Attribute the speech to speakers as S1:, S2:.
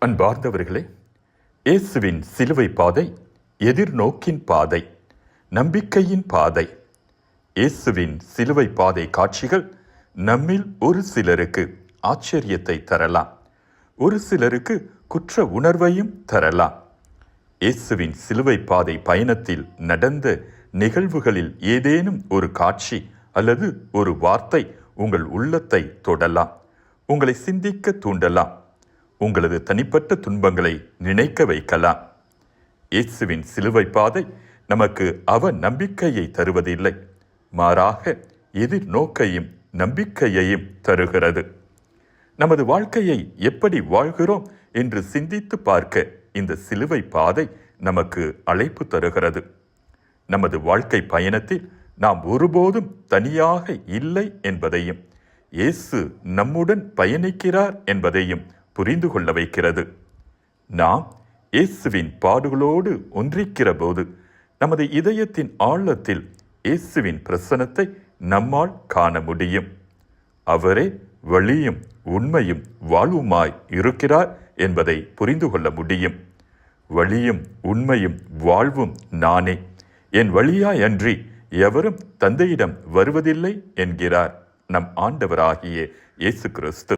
S1: அன்பார்ந்தவர்களே, இயேசுவின் சிலுவை பாதை எதிர்நோக்கின் பாதை, நம்பிக்கையின் பாதை. இயேசுவின் சிலுவை பாதை காட்சிகள் நம்மில் ஒரு சிலருக்கு ஆச்சரியத்தை தரலாம், ஒரு சிலருக்கு குற்ற உணர்வையும் தரலாம். இயேசுவின் சிலுவை பாதை பயணத்தில் நடந்த நிகழ்வுகளில் ஏதேனும் ஒரு காட்சி அல்லது ஒரு வார்த்தை உங்கள் உள்ளத்தை தொடலாம், உங்களை சிந்திக்க தூண்டலாம், உங்களது தனிப்பட்ட துன்பங்களை நினைக்க வைக்கலாம். இயேசுவின் சிலுவை பாதை நமக்கு அவ நம்பிக்கையை தருவதில்லை, மாறாக எதிர்நோக்கையும் நம்பிக்கையையும் தருகிறது. நமது வாழ்க்கையை எப்படி வாழ்கிறோம் என்று சிந்தித்து பார்க்க இந்த சிலுவை பாதை நமக்கு அழைப்பு தருகிறது. நமது வாழ்க்கை பயணத்தில் நாம் ஒருபோதும் தனியாக இல்லை என்பதையும், இயேசு நம்முடன் பயணிக்கிறார் என்பதையும் புரிந்து கொள்ள வைக்கிறது. நாம் இயேசுவின் பாடுகளோடு ஒன்றிக்கிற போது நமது இதயத்தின் ஆழத்தில் இயேசுவின் பிரசன்னத்தை நம்மால் காண முடியும். அவரே வழியும் உண்மையும் வாழ்வுமாய் இருக்கிறார் என்பதை புரிந்து கொள்ள முடியும். வழியும் உண்மையும் வாழ்வும் நானே, என் வழியாயன்றி எவரும் தந்தையிடம் வருவதில்லை என்கிறார் நம் ஆண்டவராகிய இயேசு கிறிஸ்து.